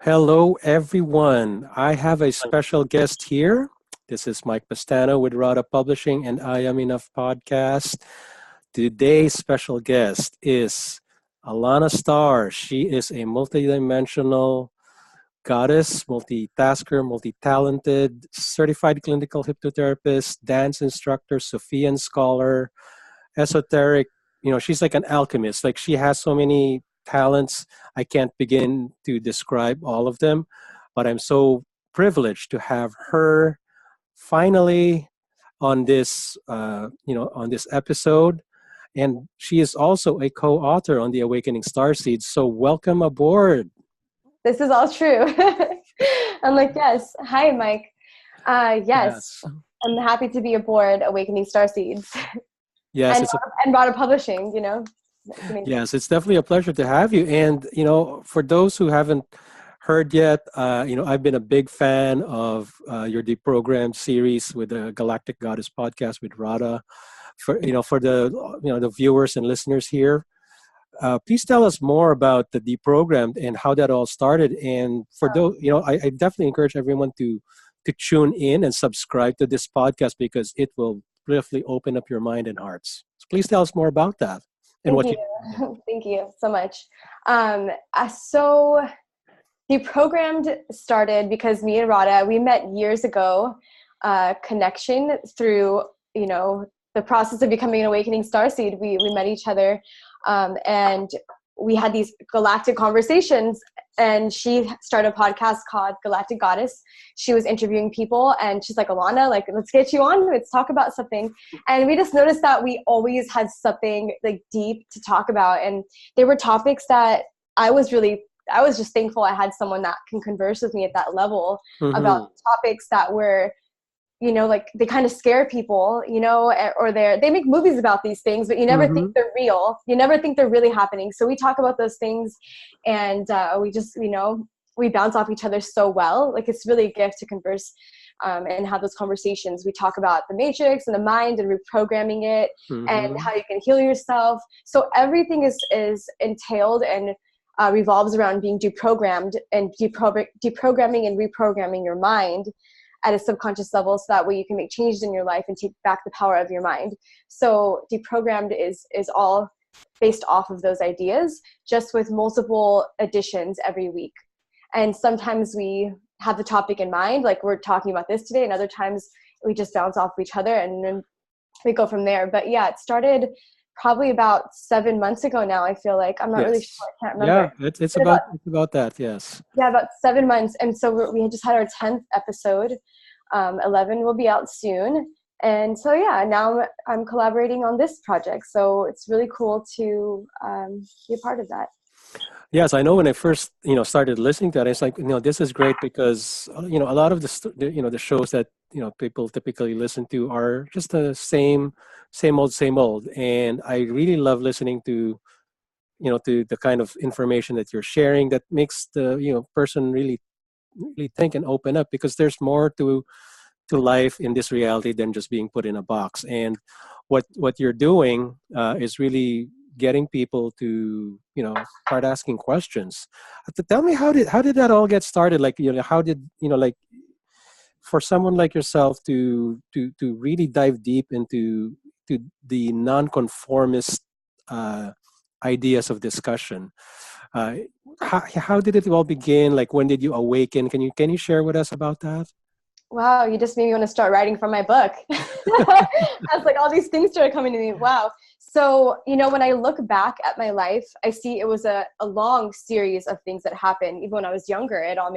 Hello, everyone. I have a special guest here. This is Mike Pestano with Radhaa Publishing and I Am Enough podcast. Today's special guest is Alanna Starr. She is a multidimensional goddess, multitasker, multi-talented, certified clinical hypnotherapist, dance instructor, Sophian scholar, esoteric. She's like an alchemist. Like she has so many talents. I can't begin to describe all of them, but I'm so privileged to have her finally on this episode. And she is also a co-author on the Awakening Starseeds. So welcome aboard. This is all true. I'm like, yes. Hi, Mike. Yes, Yes. I'm happy to be aboard Awakening Starseeds Yes, and it's a and Radhaa Publishing. It's amazing. Yes, it's definitely a pleasure to have you. And, for those who haven't heard yet, I've been a big fan of your deprogrammed series with the Galactic Goddess podcast with Radha. For the viewers and listeners here, please tell us more about the deprogrammed and how that all started. And for those, I definitely encourage everyone to tune in and subscribe to this podcast because it will briefly open up your mind and hearts. So please tell us more about that and Thank what you. you. Yeah. Thank you so much. So Deprogrammed started because me and Radha, we met years ago, connection through, the process of becoming an Awakening Starseed. We met each other and we had these galactic conversations, and she started a podcast called Galactic Goddess. She was interviewing people and she's like, Alanna, like, let's get you on, let's talk about something. And we just noticed that we always had something like deep to talk about. And there were topics that I was just thankful I had someone that can converse with me at that level about Mm-hmm. topics that were, like they kind of scare people, or they make movies about these things, but you never think Mm-hmm. they're real. You never think they're really happening. So we talk about those things, and we just, we bounce off each other so well. Like it's really a gift to converse and have those conversations. We talk about the matrix and the mind and reprogramming it and Mm-hmm. how you can heal yourself. So everything is entailed and revolves around being deprogrammed and deprogramming and reprogramming your mind at a subconscious level, so that way you can make changes in your life and take back the power of your mind. So deprogrammed is all based off of those ideas, just with multiple additions every week. And sometimes we have the topic in mind, like we're talking about this today, and other times we just bounce off each other and then we go from there. But yeah, it started probably about 7 months ago now. I feel like I'm not really Yes. sure. I can't Yeah, remember. it's But about, about that. Yes. yeah, about 7 months. And so we had just had our 10th episode. 11 will be out soon. And so, yeah, now I'm collaborating on this project. So it's really cool to be a part of that. Yes, I know when I first, started listening to it, it's like, this is great because, a lot of the shows that, people typically listen to are just the same old, same old. And I really love listening to the kind of information that you're sharing that makes the, person really think and open up because there's more to life in this reality than just being put in a box. And what you're doing is really getting people to start asking questions. Tell me how did that all get started? Like how did like for someone like yourself to really dive deep into to the nonconformist uh, ideas of discussion. Uh, how did it all begin? Like when did you awaken? Can you share with us about that? Wow, you just made me want to start writing from my book. I was like, all these things started coming to me. Wow. So, when I look back at my life, I see it was a long series of things that happened. Even when I was younger, it all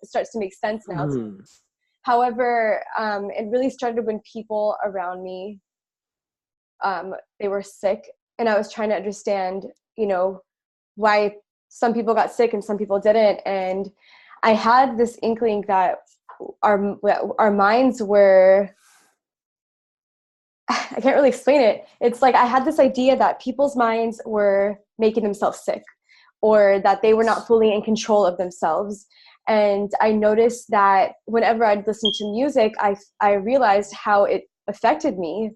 starts to make sense now. Mm, However, it really started when people around me, they were sick, and I was trying to understand, why some people got sick and some people didn't. And I had this inkling that our minds were, I can't really explain it. It's like I had this idea that people's minds were making themselves sick, or that they were not fully in control of themselves. And I noticed that whenever I'd listen to music, I realized how it affected me.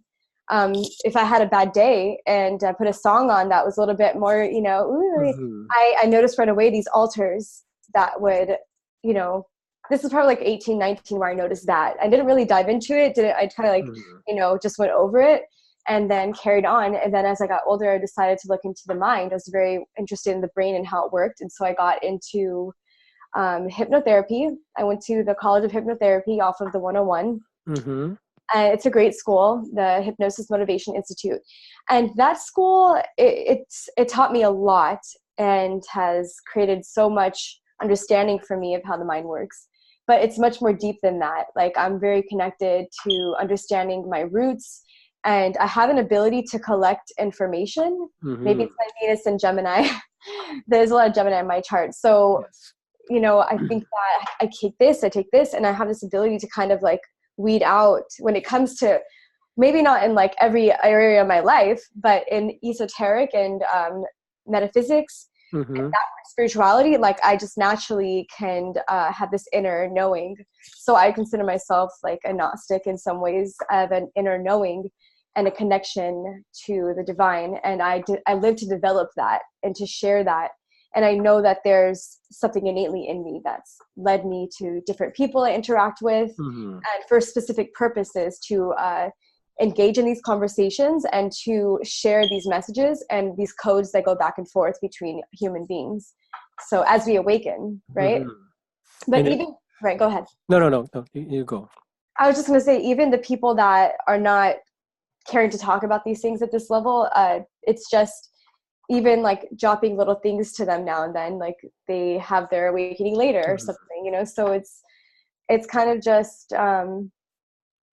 If I had a bad day and I put a song on that was a little bit more, ooh, mhm, I noticed right away these altars that would, you know, this is probably like 18, 19 where I noticed that. I didn't really dive into it. I kind of like, you know, just went over it and then carried on. And then as I got older, I decided to look into the mind. I was very interested in the brain and how it worked. And so I got into hypnotherapy. I went to the College of Hypnotherapy off of the 101. Mm-hmm. It's a great school, the Hypnosis Motivation Institute. And that school, it taught me a lot and has created so much understanding for me of how the mind works. But it's much more deep than that. Like, I'm very connected to understanding my roots, and I have an ability to collect information. Mm-hmm. Maybe it's my Venus and Gemini. There's a lot of Gemini in my chart. So, you know, I think that I take this, and I have this ability to kind of like weed out when it comes to, maybe not in like every area of my life, but in esoteric and metaphysics, Mm-hmm. and that spirituality, like I just naturally can have this inner knowing. So I consider myself like a Gnostic in some ways. I have an inner knowing and a connection to the divine, and I live to develop that and to share that. And I know that there's something innately in me that's led me to different people I interact with, Mm-hmm. and for specific purposes to engage in these conversations and to share these messages and these codes that go back and forth between human beings. So as we awaken, right? Mm-hmm. But even, right, go ahead. No, you go. I was just going to say, even the people that are not caring to talk about these things at this level, it's just even like dropping little things to them now and then, like they have their awakening later or something, you know. So it's kind of just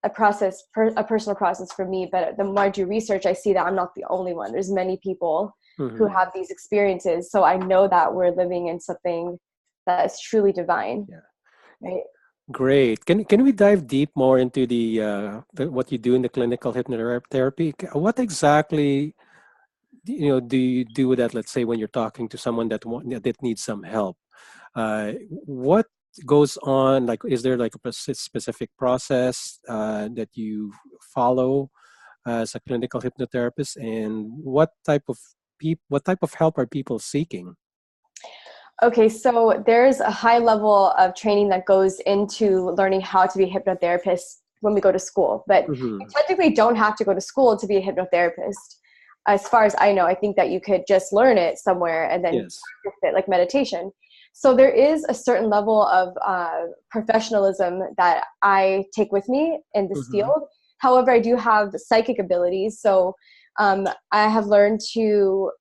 a process, a personal process for me. But the more I do research, I see that I'm not the only one. There's many people who have these experiences. So I know that we're living in something that is truly divine. Right? Great. Can we dive deep more into the what you do in the clinical hypnotherapy? What exactly do you do that? Let's say when you're talking to someone that needs some help, what goes on? Like, is there like a specific process that you follow as a clinical hypnotherapist, and what type of help are people seeking? Okay, so there's a high level of training that goes into learning how to be a hypnotherapist when we go to school, but you technically don't have to go to school to be a hypnotherapist. As far as I know, I think that you could just learn it somewhere and then practice it, like meditation. So there is a certain level of professionalism that I take with me in this field. However, I do have psychic abilities, so I have learned to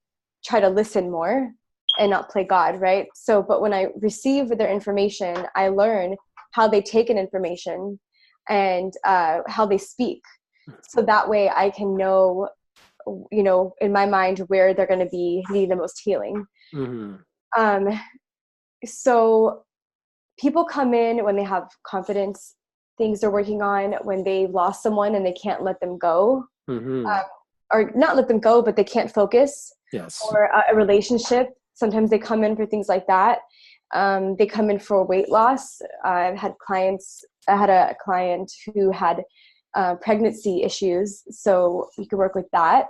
try to listen more and not play God, right? So, but when I receive their information, I learn how they take in information and how they speak. So that way I can know, you know, in my mind where they're going to be needing the most healing. So people come in when they have confidence, things they're working on, when they've lost someone and they can't let them go, or not let them go, but they can't focus, or a relationship. Sometimes they come in for things like that. They come in for weight loss. I had a client who had pregnancy issues, so you could work with that.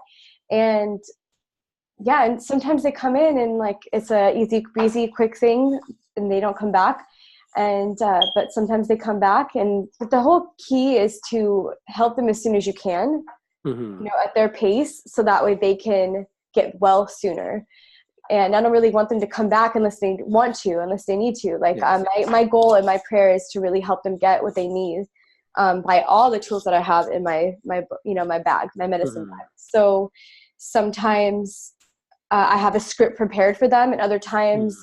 And yeah, and sometimes they come in and like it's a easy breezy quick thing and they don't come back. And but sometimes they come back, and the whole key is to help them as soon as you can, you know, at their pace, so that way they can get well sooner. And I don't really want them to come back unless they want to, unless they need to. Like my goal and my prayer is to really help them get what they need by all the tools that I have in my you know, my bag, my medicine bag. So sometimes I have a script prepared for them, and other times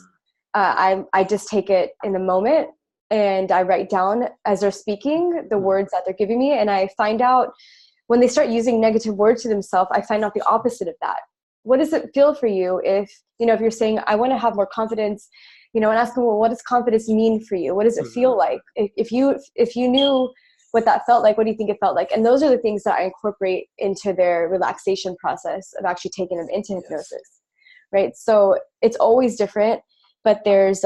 I just take it in the moment and I write down as they're speaking the words that they're giving me. And I find out when they start using negative words to themselves, I find out the opposite of that. What does it feel for you if, you know, if you're saying, I want to have more confidence, you know, and ask them, well, what does confidence mean for you? What does it feel like? If you knew what that felt like, what do you think it felt like? And those are the things that I incorporate into their relaxation process of actually taking them into hypnosis, right? So it's always different, but there's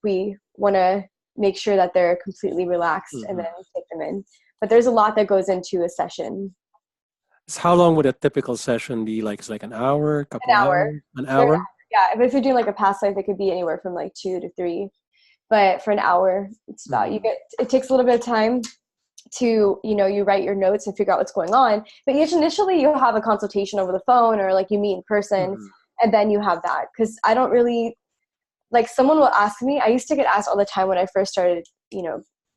we want to make sure that they're completely relaxed and then take them in. But there's a lot that goes into a session. So how long would a typical session be? Like, it's like an hour, couple An hour. hours, an hour? Yeah, if you're doing like a past life, it could be anywhere from like 2 to 3. but for an hour, it's about, it takes a little bit of time to, you write your notes and figure out what's going on. But initially you have a consultation over the phone, or like you meet in person, and then you have that. Cause I don't really, like, someone will ask me, I used to get asked all the time when I first started,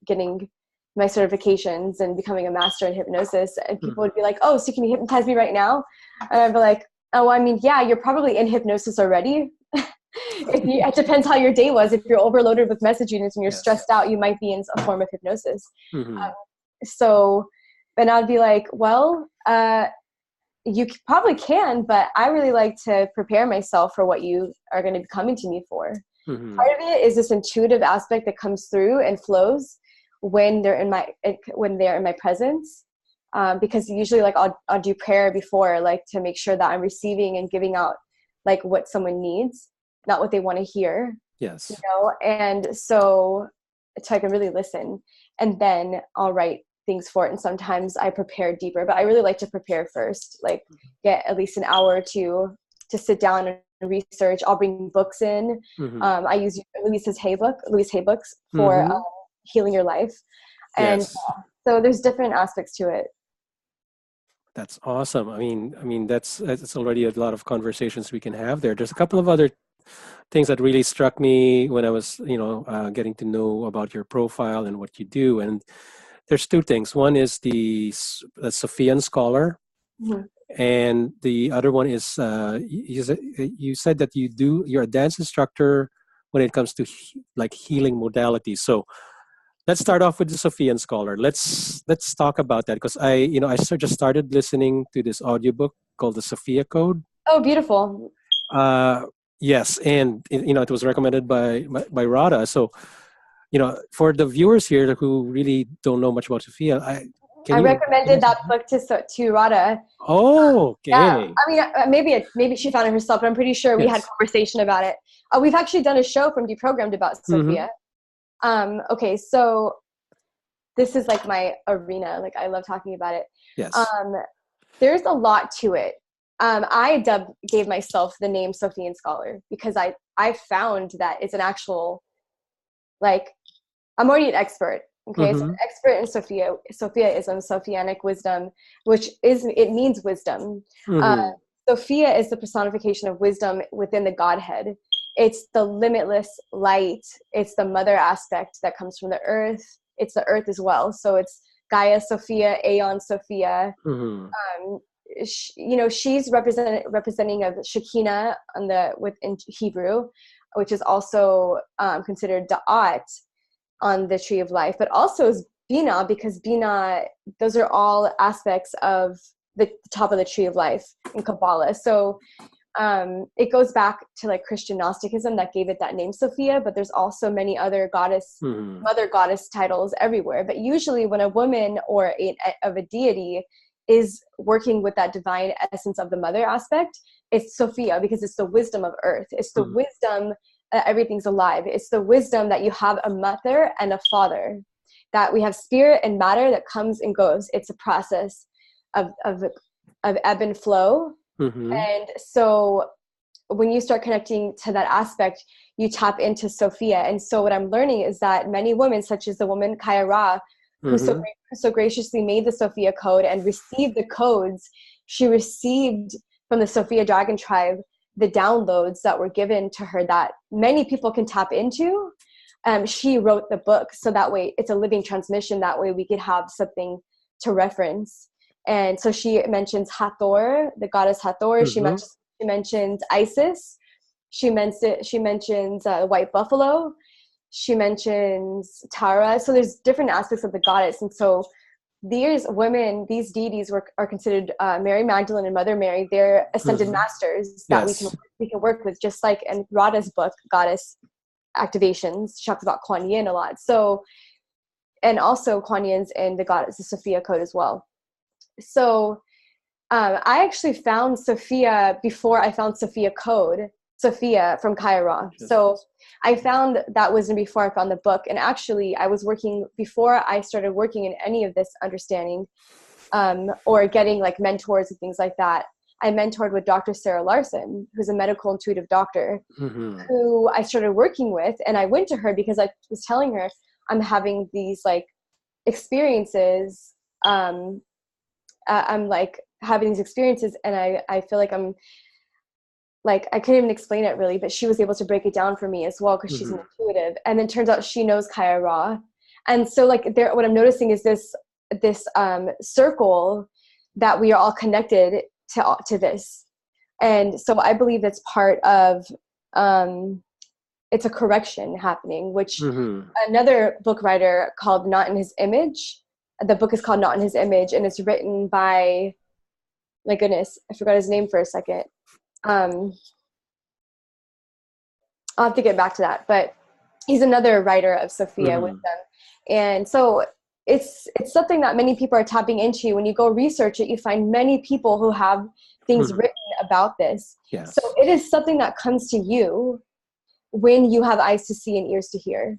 getting my certifications and becoming a master in hypnosis, and people would be like, oh, so can you hypnotize me right now? And I'd be like, oh, I mean, yeah, you're probably in hypnosis already. It depends how your day was. If you're overloaded with messaging and you're stressed out, you might be in a form of hypnosis. And I'd be like, well, you probably can, but I really like to prepare myself for what you are going to be coming to me for. Part of it is this intuitive aspect that comes through and flows when they're in my presence. Because usually, like, I'll do prayer before, like, to make sure that I'm receiving and giving out, like, what someone needs, not what they want to hear. Yes. And so I can really listen, and then I'll write things for it. And sometimes I prepare deeper, but I really like to prepare first, like get at least an hour or two to sit down and research. I'll bring books in. I use Louise Hay books for healing your life. And so there's different aspects to it. That's awesome. I mean, that's already a lot of conversations we can have there. There's a couple of other things that really struck me when I was, getting to know about your profile and what you do. And there's two things. One is the Sophian Scholar, and the other one is you said that you're a dance instructor when it comes to like healing modalities. So let's start off with the Sophian Scholar. Let's talk about that, because I just started listening to this audiobook called the Sophia Code. Oh, beautiful. Yes, and it was recommended by Radhaa. So, for the viewers here who really don't know much about Sophia, I recommended that book to Radhaa. Oh, okay. Yeah. I mean, maybe she found it herself, but I'm pretty sure we had conversation about it. We've actually done a show from Deprogrammed about Sophia. Okay, so this is like my arena. Like, I love talking about it. Yes. There's a lot to it. I gave myself the name Sophian Scholar because I found that it's an actual, like, I'm already an expert. Okay, so I'm an expert in Sophiaism, Sophianic wisdom, it means wisdom. Sophia is the personification of wisdom within the Godhead. It's the limitless light. It's the mother aspect that comes from the earth. It's the earth as well. So it's Gaia Sophia, Aeon Sophia. She's representing of Shekinah in Hebrew, which is also considered Da'at on the tree of life, but also is Bina, because Bina, those are all aspects of the top of the tree of life in Kabbalah. So it goes back to like Christian Gnosticism that gave it that name Sophia, but there's also many other mother goddess titles everywhere. But usually when a woman or of a deity is working with that divine essence of the mother aspect, it's Sophia, because it's the wisdom of earth. It's the wisdom that everything's alive. It's the wisdom that you have a mother and a father, that we have spirit and matter that comes and goes. It's a process of ebb and flow. And so when you start connecting to that aspect, you tap into Sophia. And so what I'm learning is that many women, such as the woman Kaya Ra, who so graciously made the Sophia Code and received the codes, she received from the Sophia Dragon Tribe the downloads that were given to her that many people can tap into. She wrote the book, so that way it's a living transmission. That way we could have something to reference. And so she mentions Hathor, the goddess Hathor. She mentions Isis. She mentions white buffalo. She mentions Tara. So there's different aspects of the goddess. And so these women, these deities are considered Mary Magdalene and Mother Mary. They're ascended masters that we can work with, just like in Radha's book, Goddess Activations. She talks about Kuan Yin a lot. So, and also Kuan Yin's in the Goddess, the Sophia Code as well. So I actually found Sophia before I found Sophia Code, Sophia from Kaya Ra. So I found that wisdom before I found the book. And actually I was working, before I started working in any of this understanding or getting like mentors and things like that, I mentored with Dr. Sarah Larson, who's a medical intuitive doctor, Mm-hmm. who I started working with. And I went to her because I was telling her I'm having these like experiences. I'm like having these experiences, and I feel like I'm like, I couldn't even explain it really, but she was able to break it down for me as well, because she's an intuitive. And then turns out she knows Kaya Ra. And so like there, what I'm noticing is this circle that we are all connected to this. And so I believe it's part of, it's a correction happening, which another book writer called Not in His Image, the book is called Not in His Image, and it's written by, my goodness, I forgot his name for a second. I'll have to get back to that, but he's another writer of Sophia with them. And so it's something that many people are tapping into. When you go research it, you find many people who have things written about this. Yes. So it is something that comes to you when you have eyes to see and ears to hear.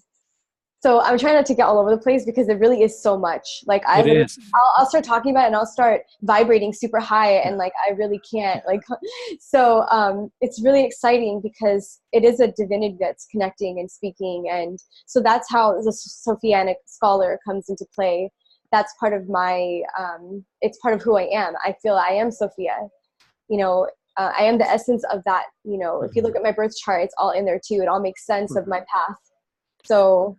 So I'm trying not to get all over the place, because it really is so much. Like I'll start talking about it and I'll start vibrating super high, and like I really can't like. So it's really exciting because it is a divinity that's connecting and speaking, and so that's how the Sophianic scholar comes into play. That's part of my. It's part of who I am. I feel I am Sophia. You know, I am the essence of that. You know, if you look at my birth chart, it's all in there too. It all makes sense of my path. So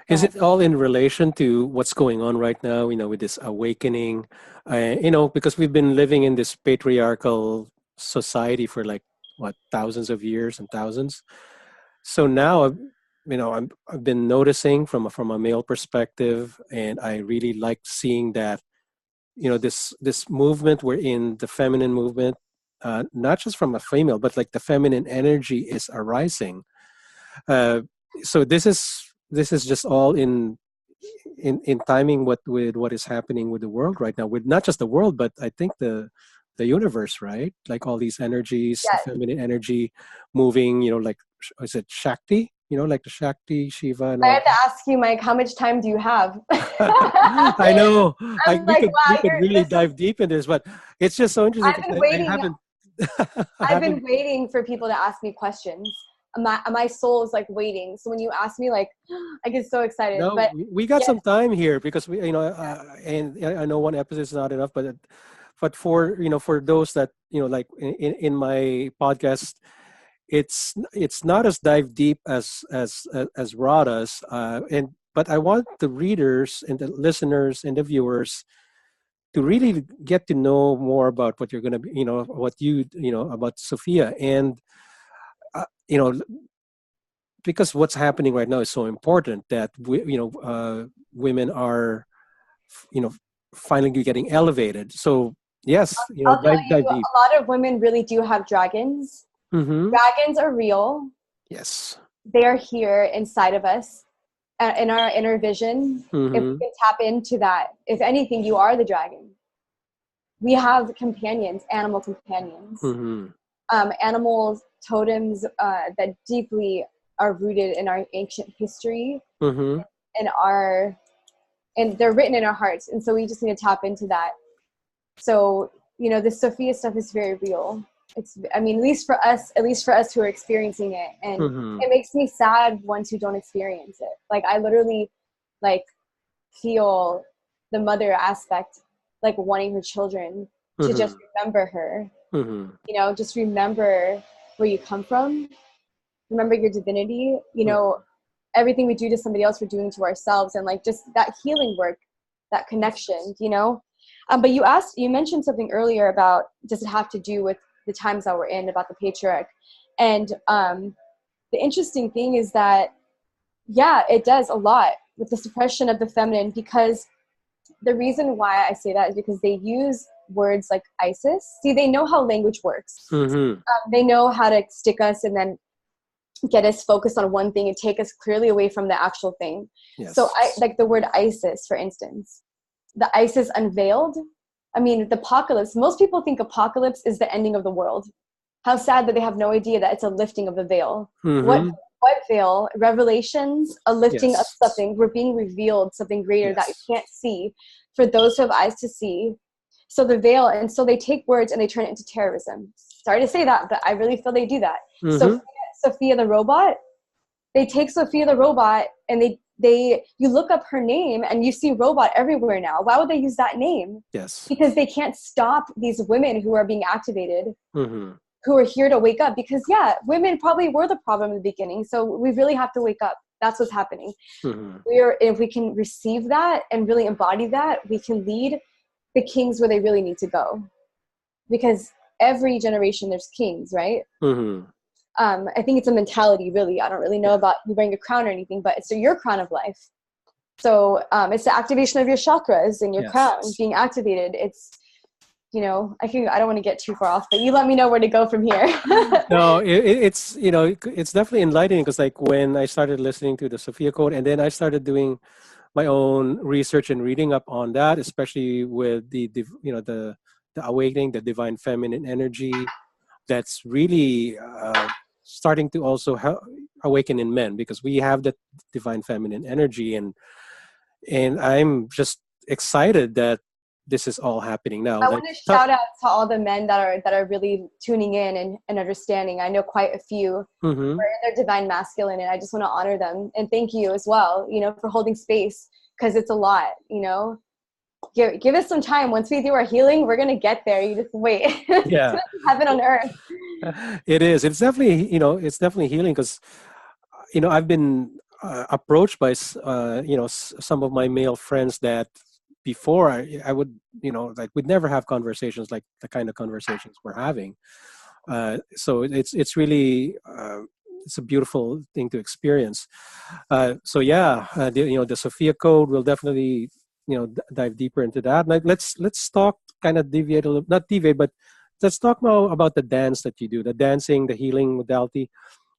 is it all in relation to what's going on right now, you know, with this awakening? You know, because we've been living in this patriarchal society for like, what, thousands of years and thousands. So now, you know, I've been noticing from a male perspective, and I really like seeing that, you know, this movement, we're in the feminine movement, not just from a female, but like the feminine energy is arising. So this is just all in timing with what is happening with the world right now, with not just the world, but I think the universe, right? Like all these energies, the yes. feminine energy moving, you know, like, is it Shakti, you know, like the Shakti, Shiva and I all. have to ask you, Mike, how much time do you have? I know. I'm We like, could wow, really this is, dive deep in this, but it's just so interesting I've been because I waiting. haven't I I've been haven't. waiting for people to ask me questions. My soul is like waiting. So when you ask me, like, I get so excited. No, But we got yes, some time here because we, you know, and I know one episode is not enough, but for, you know, for those that, you know, like in my podcast, it's not as dive deep as Radha's, and but I want the readers and the listeners and the viewers to really get to know more about what you're going to be, you know, what you know about Sophia, and you know, because what's happening right now is so important that you know, women are, you know, finally getting elevated. So yes, you know, I'll tell you, dive deep. a lot of women really do have dragons. Mm-hmm. Dragons are real. Yes. They are here inside of us, in our inner vision. If we Mm-hmm. can tap into that, if anything, you are the dragon. We have companions, animal companions. Mm-hmm. Animals, totems that deeply are rooted in our ancient history, Mm-hmm. and they're written in our hearts. And so we just need to tap into that. So, you know, this Sophia stuff is very real. It's, I mean, at least for us who are experiencing it. And Mm-hmm. it makes me sad ones who don't experience it. Like I literally like feel the mother aspect, like wanting her children to just remember her. Mm-hmm. You know, just remember where you come from, remember your divinity. You know, everything we do to somebody else, we're doing to ourselves, and like just that healing work, that connection, you know. But you mentioned something earlier about, does it have to do with the times that we're in, about the patriarch? And the interesting thing is that, yeah, it does a lot with the suppression of the feminine, because the reason why I say that is because they use words like ISIS. See, they know how language works. Mm-hmm. They know how to stick us and then get us focused on one thing and take us clearly away from the actual thing. Yes. So I like the word ISIS, for instance. The ISIS unveiled. I mean, the apocalypse. Most people think apocalypse is the ending of the world. How sad that they have no idea that it's a lifting of the veil. Mm-hmm. What veil? Revelations, a lifting of Yes. something. We're being revealed something greater that you Yes. can't see. For those who have eyes to see, So the veil, and so they take words and they turn it into terrorism. Sorry to say that, but I really feel they do that. Mm-hmm. Sophia the robot, they take Sophia the robot and you look up her name and you see robot everywhere now. Why would they use that name? Yes. Because they can't stop these women who are being activated, Mm-hmm. who are here to wake up. Because yeah, women probably were the problem in the beginning. So we really have to wake up. That's what's happening. Mm-hmm. If we can receive that and really embody that, we can lead the kings where they really need to go. Because every generation there's kings, right? Mm-hmm. I think it's a mentality, really. I don't really know about you wearing a crown or anything, but it's your crown of life. So it's the activation of your chakras and your crown being activated. It's, I don't want to get too far off, but you let me know where to go from here. No, it's, it's definitely enlightening, because like when I started listening to the Sophia Code, and then I started doing my own research and reading up on that, especially with the awakening, the divine feminine energy, that's really starting to also awaken in men, because we have that divine feminine energy, and I'm just excited that this is all happening now. I want to shout out to all the men that are really tuning in and understanding. I know quite a few Mm-hmm. who are in their divine masculine, and I just want to honor them and thank you as well, for holding space, because it's a lot. Give us some time. Once we do our healing, we're gonna get there. You just wait. Yeah. Heaven on earth. It is. It's definitely, it's definitely healing, because, I've been approached by, some of my male friends that before I would, like we'd never have conversations like the kind of conversations we're having. So it's really, it's a beautiful thing to experience. So yeah, the Sophia Code will definitely, dive deeper into that. Like let's talk, kind of deviate a little, not deviate, but let's talk more about the dance that you do, the dancing, the healing modality,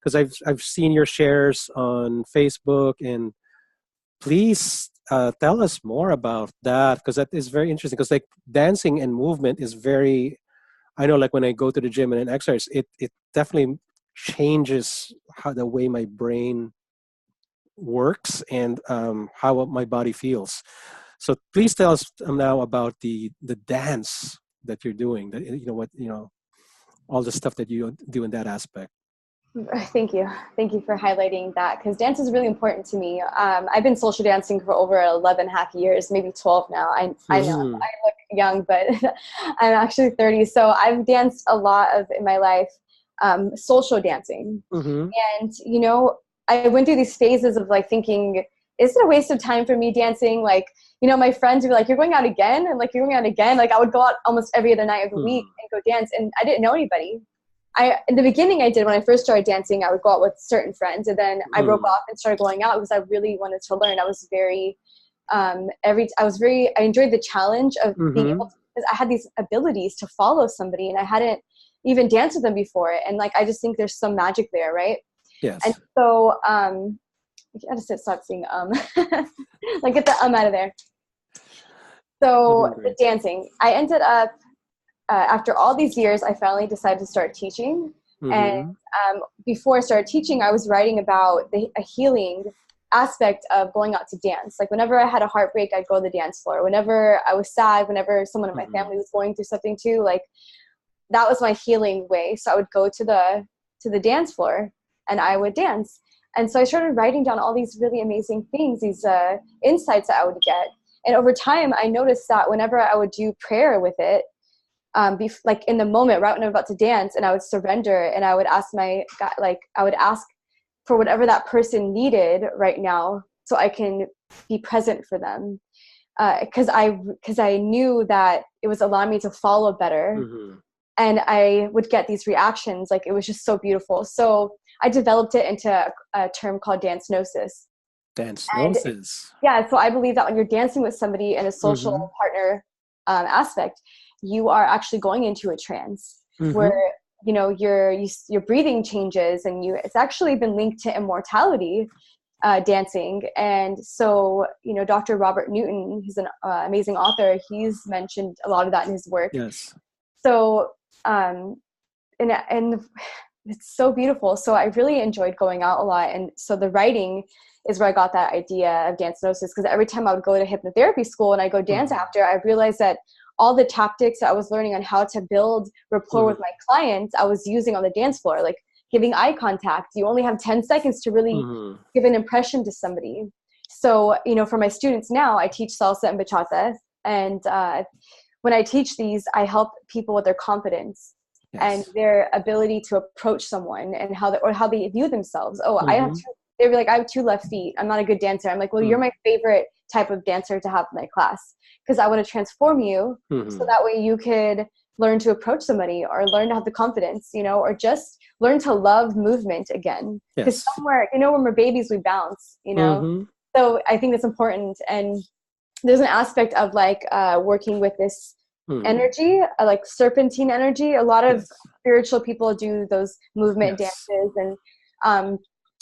because I've seen your shares on Facebook, and please tell us more about that, because that is very interesting. Because like dancing and movement is very, I know, like when I go to the gym and an exercise, it definitely changes how the way my brain works, and how my body feels. So please tell us now about the dance that you're doing. That all the stuff that you do in that aspect. Thank you for highlighting that, because dance is really important to me. I've been social dancing for over 11 and a half years, maybe 12 now. I know I look young, but I'm actually 30. So I've danced a lot in my life, social dancing. Mm-hmm. And, I went through these phases of like thinking, is it a waste of time for me dancing? Like, my friends would be like, you're going out again? And like, you're going out again? Like I would go out almost every other night of the week and go dance. And I didn't know anybody. In the beginning I did, when I first started dancing, I would go out with certain friends, and then I broke off and started going out because I really wanted to learn. I was very, I enjoyed the challenge of being able to, because I had these abilities to follow somebody, and I hadn't even danced with them before. And like, I just think there's some magic there, right? Yes. And so, I just stop saying, like get the out of there. So the dancing, I ended up, after all these years, I finally decided to start teaching. And before I started teaching, I was writing about a healing aspect of going out to dance. Like whenever I had a heartbreak, I'd go to the dance floor. Whenever I was sad, whenever someone in my family was going through something too, like that was my healing way. So I would go to the dance floor and I would dance. And so I started writing down all these really amazing things, these insights that I would get. And over time, I noticed that whenever I would do prayer with it, like in the moment, right when I'm about to dance, and I would surrender, and I would ask my God, like I would ask for whatever that person needed right now, so I can be present for them. Because I knew that it was allowing me to follow better, and I would get these reactions. Like it was just so beautiful. So I developed it into a term called dance gnosis. Yeah, so I believe that when you're dancing with somebody in a social partner aspect, you are actually going into a trance where your breathing changes, and it's actually been linked to immortality, dancing. And so Dr. Robert Newton, he's an amazing author, he's mentioned a lot of that in his work. Yes. So and it's so beautiful. So I really enjoyed going out a lot, and so the writing is where I got that idea of dance gnosis, because every time I would go to hypnotherapy school and I go dance after, I realized that all the tactics I was learning on how to build rapport with my clients, I was using on the dance floor, like giving eye contact. You only have 10 seconds to really give an impression to somebody. So, you know, for my students now, I teach salsa and bachata. And when I teach these, I help people with their confidence and their ability to approach someone and how they view themselves. Oh, they'd be like, I have 2 left feet. I'm not a good dancer. I'm like, well, you're my favorite type of dancer to have in my class, because I want to transform you so that way you could learn to approach somebody or learn to have the confidence, you know, or just learn to love movement again. Because somewhere, you know, when we're babies, we bounce, you know. So I think that's important. And there's an aspect of like working with this energy, like serpentine energy. A lot of spiritual people do those movement dances, and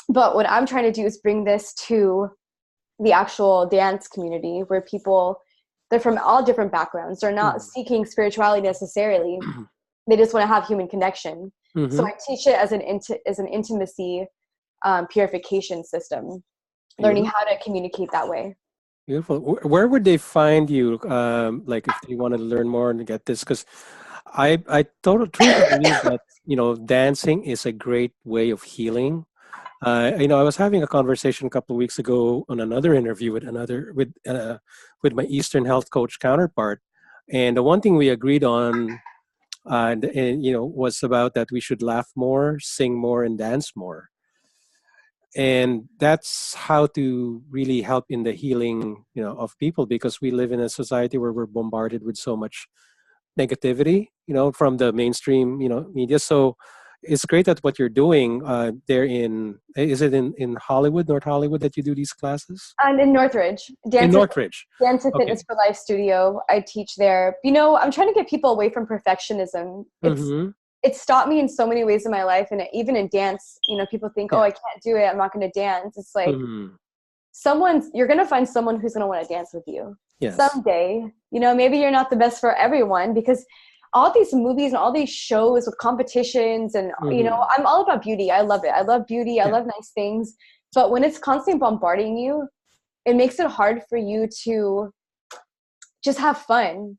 but what I'm trying to do is bring this to the actual dance community, where people, they're from all different backgrounds. They're not seeking spirituality necessarily. They just want to have human connection. So I teach it as an intimacy purification system, learning how to communicate that way. Beautiful. Where would they find you, like if they wanted to learn more and get this? Because I totally truly believe that, you know, dancing is a great way of healing. You know, I was having a conversation a couple of weeks ago on another interview with my Eastern health coach counterpart, and the one thing we agreed on, and you know, was about that we should laugh more, sing more, and dance more, and that's how to really help in the healing, you know, of people, because we live in a society where we're bombarded with so much negativity, you know, from the mainstream, you know, media. So it's great that what you're doing there is it in Hollywood, North Hollywood, that you do these classes? And in Northridge. In Northridge. Dance and Fitness for Life studio. I teach there. You know, I'm trying to get people away from perfectionism. It's stopped me in so many ways in my life. And even in dance, you know, people think, oh, I can't do it, I'm not going to dance. It's like you're going to find someone who's going to want to dance with you someday. You know, maybe you're not the best for everyone, because all these movies and all these shows with competitions and, you know, I'm all about beauty. I love it. I love beauty. I love nice things. But when it's constantly bombarding you, it makes it hard for you to just have fun.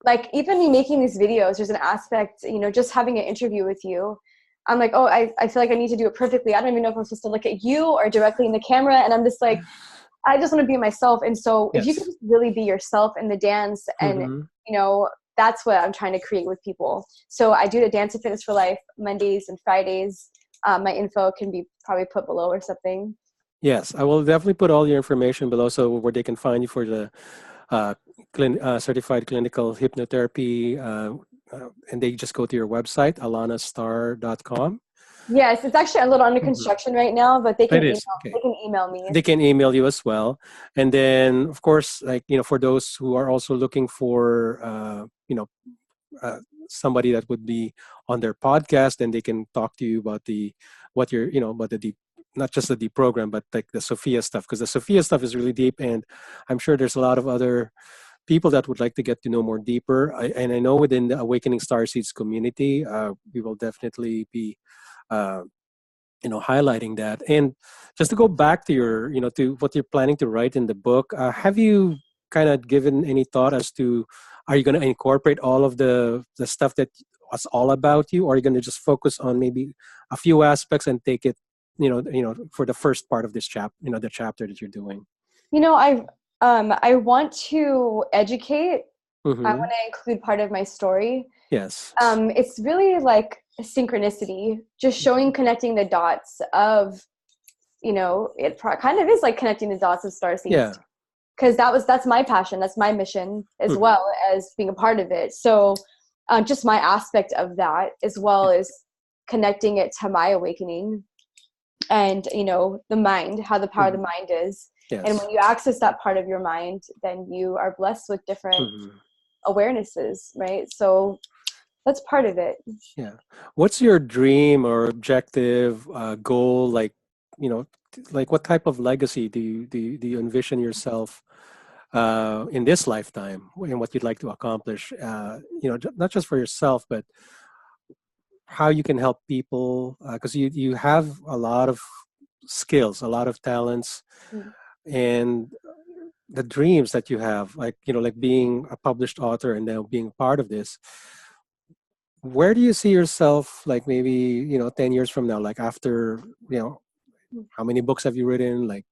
Like even me making these videos, there's an aspect, you know, just having an interview with you. I'm like, oh, I feel like I need to do it perfectly. I don't even know if I'm supposed to look at you or directly in the camera. And I'm just like, I just want to be myself. And so if you can just really be yourself in the dance and, you know, that's what I'm trying to create with people. So I do the Dance and Fitness for Life Mondays and Fridays. My info can be probably put below or something. Yes, I will definitely put all your information below, so where they can find you for the certified clinical hypnotherapy, and they just go to your website, alannastarr.com. Yes, it's actually a little under construction right now, but they can email me. They can email you as well. And then, of course, like, you know, for those who are also looking for, you know, somebody that would be on their podcast, and they can talk to you about what you're, you know, about the deep, not just the deep program, but like the Sophia stuff, because the Sophia stuff is really deep. And I'm sure there's a lot of other people that would like to get to know more deeper. And I know within the Awakening Starseeds community, we will definitely be you know, highlighting that. And just to go back to your, you know, to what you're planning to write in the book, have you kind of given any thought as to, are you going to incorporate all of the stuff that was all about you, or are you going to just focus on maybe a few aspects and take it, you know, for the first part of this you know, the chapter that you're doing? You know, I want to educate. I want to include part of my story. Yes. It's really like synchronicity, just showing, connecting the dots of, you know, it kind of is like connecting the dots of Starseeds. Yeah. Because that's my passion. That's my mission, as well as being a part of it. So just my aspect of that, as well as connecting it to my awakening and, you know, the mind, how the power of the mind is. Yes. And when you access that part of your mind, then you are blessed with different awarenesses, right? So that's part of it. Yeah. What's your dream or objective, goal? Like, you know, like what type of legacy do you envision yourself in this lifetime, and what you'd like to accomplish? You know, not just for yourself, but how you can help people, because you have a lot of skills, a lot of talents, and the dreams that you have, like, like being a published author and now being part of this, where do you see yourself, like maybe, 10 years from now, like after, how many books have you written? Like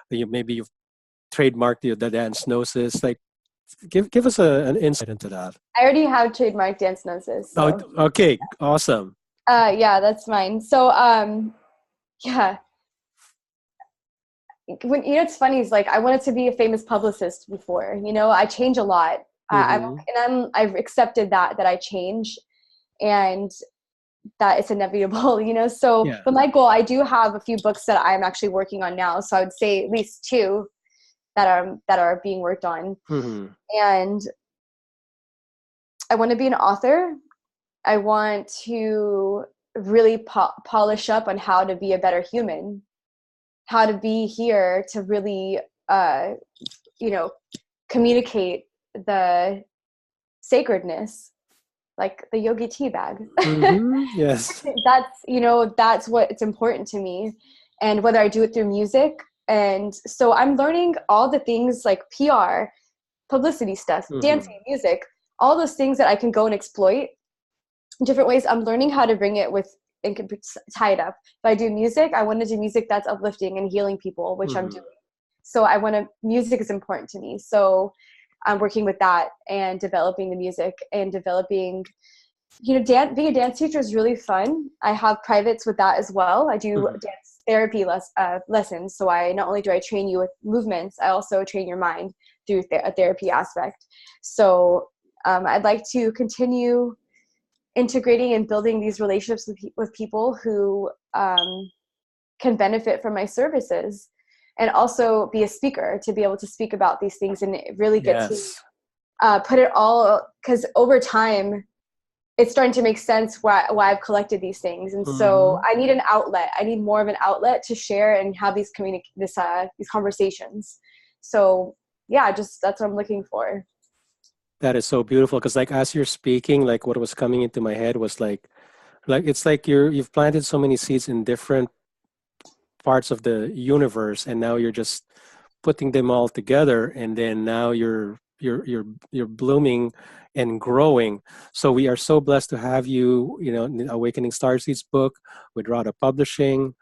maybe you've trademarked the dance gnosis. Like give us an insight into that. I already have trademarked dance gnosis. So. Oh, okay. Awesome. Yeah, that's mine. So, yeah. When it's funny is like I wanted to be a famous publicist before. I change a lot. I've accepted that I change, and that it's inevitable. So, Yeah. but my goal, I do have a few books that I'm actually working on now. So I would say at least 2 that are being worked on, and I want to be an author. I want to really polish up on how to be a better human, how to be here to really, communicate the sacredness, like the yogi tea bag. Yes. That's what it's important to me. And whether I do it through music. And so I'm learning all the things like PR, publicity stuff, dancing, music, all those things that I can go and exploit in different ways. I'm learning how to bring it and tie it up. If I do music, I want to do music that's uplifting and healing people, which I'm doing. So music is important to me. So I'm working with that and developing the music and developing, being a dance teacher is really fun. I have privates with that as well. I do dance therapy lessons. So not only do I train you with movements, I also train your mind through a therapy aspect. So I'd like to continue integrating and building these relationships with people who can benefit from my services, and also be a speaker to be able to speak about these things and really get to put it all, because over time it's starting to make sense why I've collected these things. And so I need an outlet. I need more of an outlet to share and have these conversations. So yeah, that's what I'm looking for. That is so beautiful, because like as you're speaking, like what was coming into my head was like it's like you've planted so many seeds in different parts of the universe, and now you're just putting them all together, and then now you're blooming and growing. So we are so blessed to have you, in the Awakening Starseeds book with Radhaa Publishing.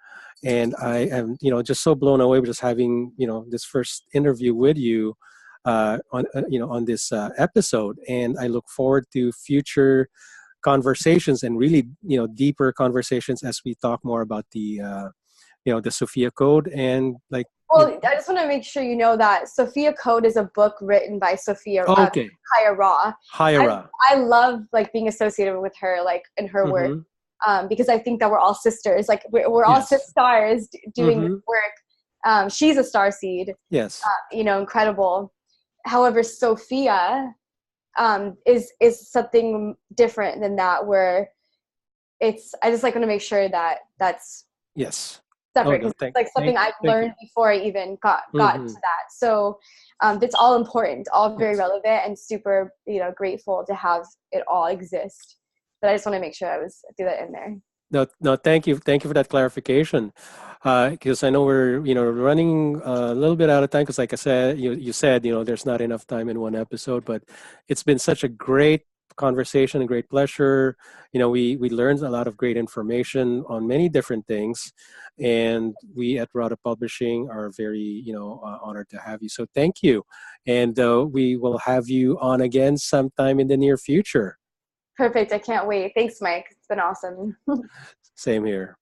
And I am, just so blown away with just having, this first interview with you on this episode. And I look forward to future conversations, and really, deeper conversations as we talk more about the Sophia Code and like. Well, I just want to make sure you know that Sophia Code is a book written by Sophia Haya Ra. I love like being associated with her, like in her work, because I think that we're all sisters. Like we're all stars doing this work. She's a starseed. Yes. Incredible. However, Sophia is something different than that, where I just like want to make sure that that's separate, because it's like something I've learned before I even got to that. So it's all important, all very relevant, and super grateful to have it all exist. But I just want to make sure I threw that in there. No, thank you for that clarification, because I know we're running a little bit out of time, because like I said, you said there's not enough time in one episode, but it's been such a great conversation, a great pleasure. We learned a lot of great information on many different things, and we at Radhaa Publishing are very honored to have you. So thank you, and we will have you on again sometime in the near future. Perfect. I can't wait. Thanks, Mike. It's been awesome. Same here.